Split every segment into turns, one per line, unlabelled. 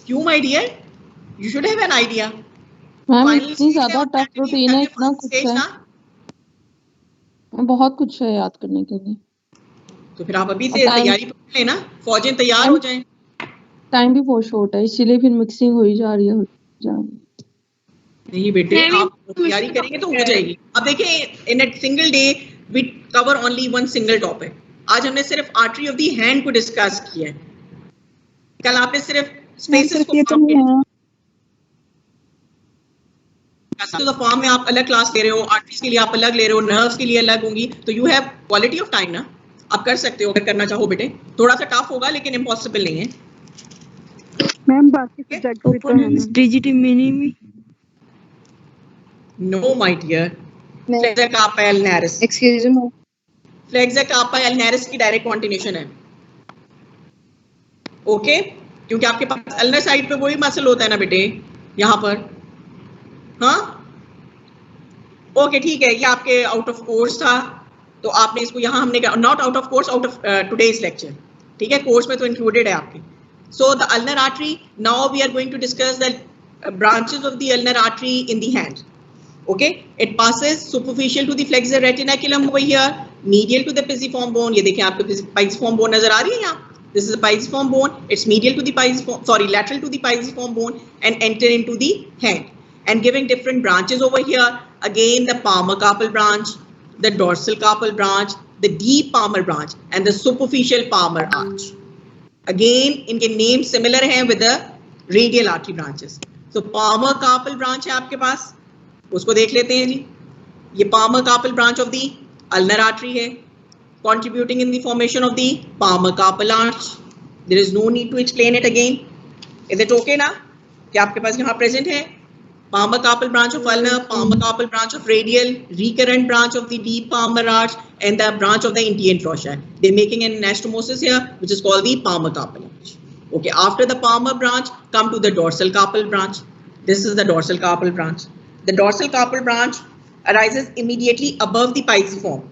क्यों my dear? You should have an idea.
Ma'am
Final
इतनी
stage
ज्यादा
है,
टफ
automatically
रूटीन है,
करने
इतना
final
कुछ
stage
है,
ना,
बहुत कुछ है याद करने के लिए।
तो फिर आप अभी
और
से
टाइम
तैयारी कर लेना, फौजें तैयार हो जाएं।
टाइम भी बहुत शॉर्ट है, इसीलिए फिर मिक्सिंग हो ही जा रही है।
नहीं बेटे, आप तैयारी करेंगे तो हो जाएगी। अब देखें, in a single day we cover only one single topic. आज हमने सिर्फ आर्टरी ऑफ द हैंड को डिस्कस किया है। कल आपने सिर्फ स्पेसेस को तो फॉर्म में आप अलग क्लास ले रहे हो, आर्टरीज के लिए आप अलग ले रहे हो, नर्व्स के लिए अलग होंगी, तो you have quality of time ना, आप कर सकते हो अगर करना चाहो बेटे। थोड़ा सा टफ होगा लेकिन इम्पॉसिबल नहीं है।
मैम बाकी सब्जेक्ट भी तो है ना।
Digiti minimi
no my dear, flexor carpi ulnaris,
excuse me.
Flexor carpi ulnaris की डायरेक्ट कॉन्टिन्यूशन है। ओके, क्योंकि आपके पास अल्नर साइड पे वही मसल होता है ना बेटे, यहाँ पर। हाँ ओके ठीक है, ये आपके आउट ऑफ कोर्स था, तो आपने इसको यहाँ हमने not out of course, out of today's lecture, ठीक है, कोर्स में तो इंक्लूडेड है आपके। So the ulnar artery, now we are going to discuss the branches of the ulnar artery in the hand. Okay, it passes superficial to the flexor retinaculum over here, medial to the pisiform bone. ये देखें आपको pisiform bone नजर आ रही है यहाँ, this is the pisiform bone, it's medial to the pisiform, sorry, lateral to the pisiform bone and enter into the hand, and giving different branches over here. Again the palmar carpal branch, the dorsal carpal branch, the deep palmar branch and the superficial palmar arch. Again इनके names similar हैं with the radial artery branches. So palmar carpal branch है आपके पास, उसको देख लेते हैं जी। ये palmar carpal branch of the ulnar artery है, contributing in the formation of the palmar carpal arch. There is no need to explain it again. Is it okay ना कि आपके पास यहाँ present है palmar carpal branch of ulnar, palmar carpal branch of radial, recurrent branch of the deep palmar arch, and the branch of the intention fascia. They're making an anastomosis here, which is called the palmar carpal arch. Okay, after the palmar branch, come to the dorsal carpal branch. This is the dorsal carpal branch. The dorsal carpal branch arises immediately above the pisiform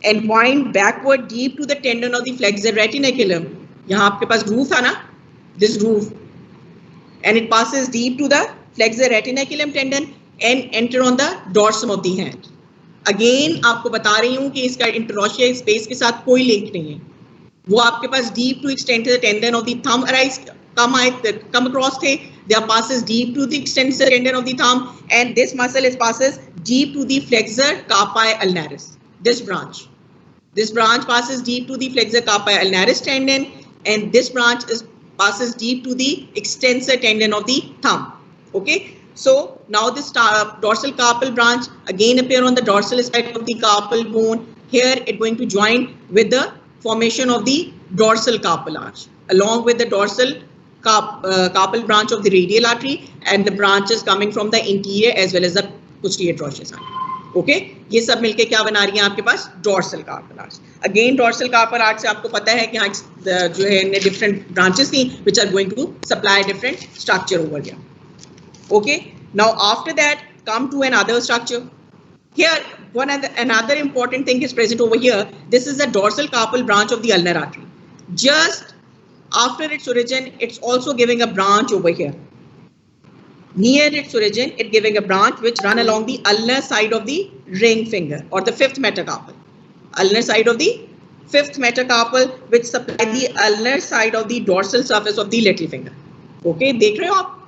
and wind backward deep to the tendon of the flexor retinaculum. यहाँ आपके पास groove था ना, this groove, and it passes deep to the flexor retinaculum tendon and enter on the dorsum of the hand. Again आपको बता रही हूँ कि इसका interosseous space के साथ कोई link नहीं है, वो आपके पास deep to extend to the tendon of the thumb arise come across थे, they passes deep to the extensor tendon of the thumb, and this muscle is passes deep to the flexor carpi ulnaris. This branch passes deep to the flexor carpi ulnaris tendon, and this branch passes deep to the extensor tendon of the thumb. Okay, so now this dorsal carpal branch again appear on the dorsal aspect of the carpal bone. Here it going to join with the formation of the dorsal carpal arch along with the dorsal carpal branch of the radial artery and the branches coming from the interior as well as the posterior trochleus artery. Okay, ये सब मिलके क्या बना रही है आपके पास dorsal carpal arch. Again dorsal carpal arch से आपको पता है कि यहाँ जो है इनमें different branches थी which are going to supply different structure over here. Okay, now after that come to another structure. Here another important thing is present over here. This is the dorsal carpal branch of the ulnar artery. Just after its origin, it's also giving a branch over here. Near its origin, it giving a branch which run along the ulnar side of the ring finger or the fifth metacarpal. Ulnar side of the fifth metacarpal which supply the ulnar side of the dorsal surface of the little finger. Okay, देख रहे हो आप?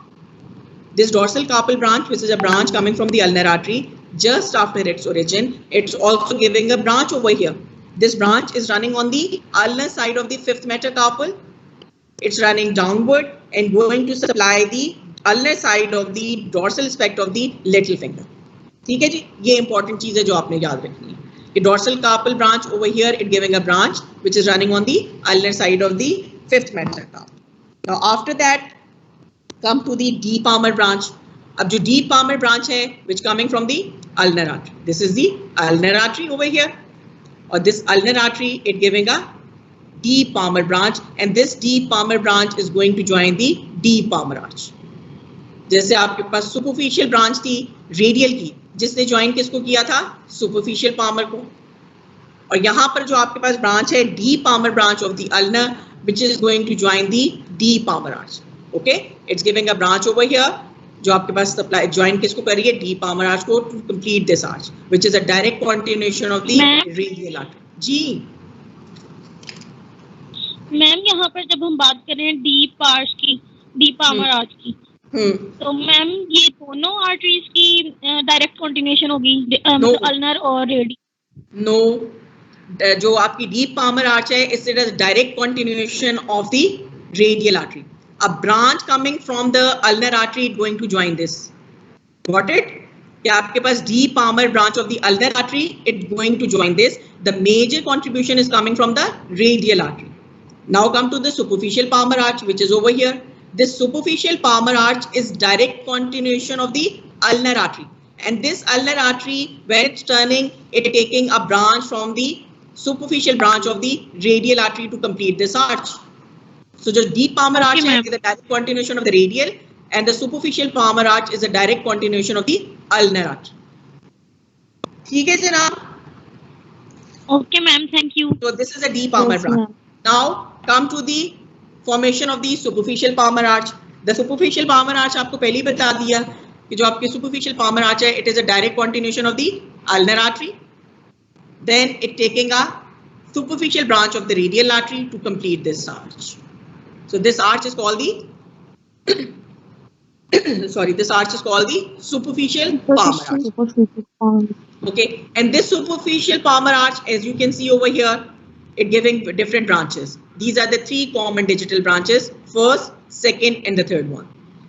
This dorsal carpal branch, which is a branch coming from the ulnar artery, just after its origin, it's also giving a branch over here. This branch is running on the ulnar side of the fifth metacarpal. It's running downward and going to supply the ulnar side of the dorsal aspect of the little finger. ठीक है जी, ये important चीज है जो आपने याद रखनी है. The dorsal carpal branch over here, it giving a branch which is running on the ulnar side of the fifth metacarpal. Now after that, come to the deep palmar branch. अब जो deep palmar branch है, which coming from the ulnar artery. This is the ulnar artery over here. Or this ulnar artery, it giving a deep palmar branch, and this deep palmar branch is going to join the deep palmar arch. जैसे आपके पास superficial branch थी radial की, जिसने join किसको किया था? Superficial palmar को. और यहाँ पर जो आपके पास branch है deep palmar branch of the ulnar, which is going to join the deep palmar arch. Okay, it's giving a branch over here जो आपके पास सप्लाई ज्वाइन किसको कर रही है, डी पामर आर्च को to complete this arch which is a direct continuation of the radial artery. जी
ma'am यहाँ पर जब हम बात कर रहे हैं डीप आर्च की, डीप पामर आर्च की, तो मैम ये दोनों आर्टरीज की डायरेक्ट कंटिन्यूएशन होगी, अल्नर और रेडी?
नो, जो आपकी डीप पामर आर्च है it's it is direct continuation of the radial artery. A branch coming from the ulnar artery is going to join this. Got it? क्या आपके पास deep palmar branch of the ulnar artery, it's going to join this. The major contribution is coming from the radial artery. Now come to the superficial palmar arch, which is over here. This superficial palmar arch is direct continuation of the ulnar artery. And this ulnar artery, when it's turning, it's taking a branch from the superficial branch of the radial artery to complete this arch. So just deep palmar arch is a direct continuation of the radial and the superficial palmar arch is a direct continuation of the ulnar arch. ठीक है जनाब?
Okay ma'am, thank you.
So this is a deep palmar branch. Now come to the formation of the superficial palmar arch. The superficial palmar arch आपको पहले ही बता दिया कि जो आपकी superficial palmar arch है, it is a direct continuation of the ulnar artery. Then it taking a superficial branch of the radial artery to complete this arch. So this arch is called the this arch is called the superficial palmar arch. Okay, and this superficial palmar arch, as you can see over here, it giving different branches. These are the three common digital branches, first, second, and the third one.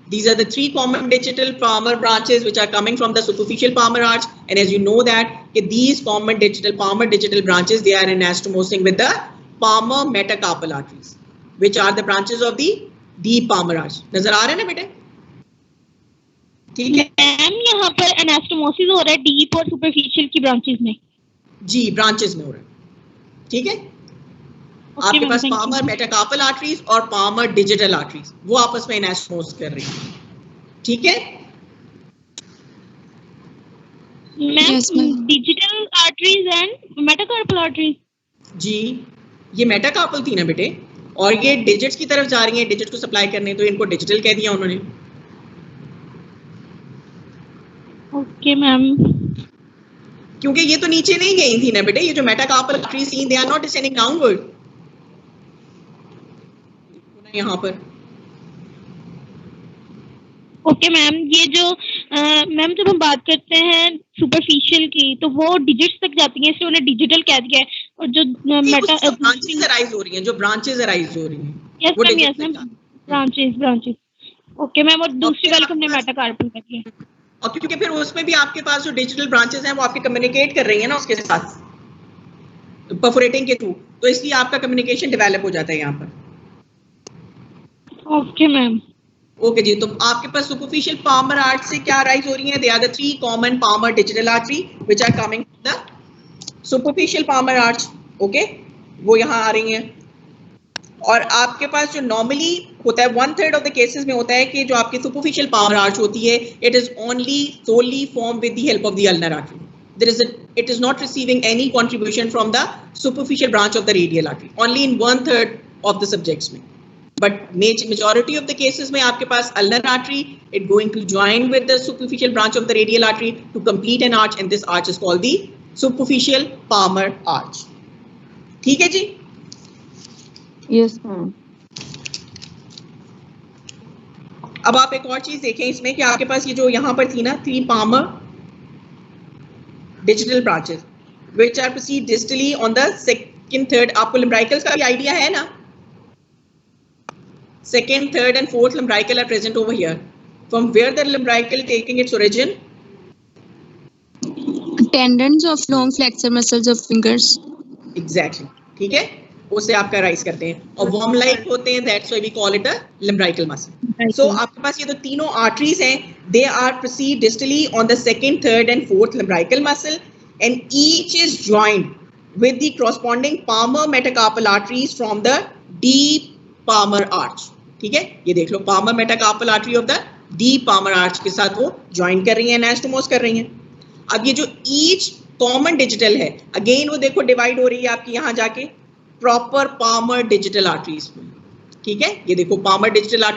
These are the three common digital palmar branches which are coming from the superficial palmar arch. And as you know that these common palmar digital branches, they are anastomosing with the palmar metacarpal arteries, which are the branches of the deep palmar arch. नजर आ रहे हैं ना बेटे? ठीक है
ma'am, यहाँ पर anastomosis हो रहा है डीप और सुपरफिशियल की ब्रांचेस में?
जी, ब्रांचेस में हो रहा है। ठीक है, आपके पास पामर मेटाकार्पल आर्टरीज और पामर डिजिटल आर्टरीज वो आपस में एनास्टोमोस कर रही हैं। ठीक है
ma'am, digital arteries and metacarpal arteries?
जी, ये मेटाकार्पल थी ना बेटे, और ये डिजिट्स की तरफ जा रही हैं, डिजिट को सप्लाई करने, तो इनको डिजिटल कह दिया उन्होंने।
ओके मैम,
क्योंकि ये तो नीचे नहीं गई थी ना बेटे, ये जो मेटाकार्पल आर्टरीज थी they are not descending downward. यहाँ पर
ओके मैम, ये जो मैम जब हम बात करते हैं सुपरफिशियल की तो वो डिजिट्स तक जाती हैं, इसलिए उन्हें डिजिटल कह दिया है। और जो
ब्रांचेस अराइज हो रही हैं, जो ब्रांचेस अराइज हो रही हैं,
yes ma'am, branches. Okay ma'am, और दूसरी वाली को हमने मेटाकार्पल कर दिया।
और क्योंकि फिर उसमें भी आपके पास जो डिजिटल ब्रांचेस हैं वो आपके कम्युनिकेट कर रही हैं ना उसके साथ परफोरेटिंग के थ्रू, तो इसलिए आपका कम्युनिकेशन डेवलप हो जाता है यहाँ पर।
Okay ma'am.
ओके जी, तो आपके पास सुपरफिशियल पामर आर्च से क्या राइज हो रही है? They are the three common palmar digital artery which are coming from the superficial palmar arch. Okay, वो यहाँ आ रही हैं। और आपके पास जो नॉर्मली होता है 1/3 ऑफ द केसेस में होता है कि जो आपकी सुपरफिशियल पामर आर्च होती है it is only solely form with the help of the ulnar artery. It is not receiving any contribution from the superficial branch of the radial artery, only in 1/3 of the subjects में। But majority of the cases में आपके पास ulnar artery it going to join with the superficial branch of the radial artery to complete an arch, and this arch is called the superficial palmar arch। ठीक है जी?
Yes ma'am.
अब आप एक और चीज देखें इसमें कि आपके पास ये जो यहाँ पर थी ना 3 palmar digital branches which are proceed distally on the second, third, आपको lumbricals का भी आइडिया है ना? Second, third and fourth lumbrical are present over here. From where the lumbrical taking its origin?
Tendons of long flexor muscles of fingers.
Exactly. ठीक है, उससे आपका rise करते हैं और वर्म लाइक होते हैं, that's why we call it a lumbrical muscle। So आपके पास ये तो तीनों arteries हैं, they are proceed distally on the second, third and fourth lumbrical muscle, and each is joined with the corresponding palmar metacarpal arteries from the deep palmar arch। ठीक है, ये देख लो palmar metacarpal artery of the deep palmar arch के साथ वो join कर रही हैं, एनास्टोमोस कर रही हैं। अब ये जो each कॉमन डिजिटल है, अगेन वो देखो डिवाइड हो रही है आपकी यहाँ जाके प्रॉपर palmar digital arteries में। ठीक है, ये देखो palmar digital artery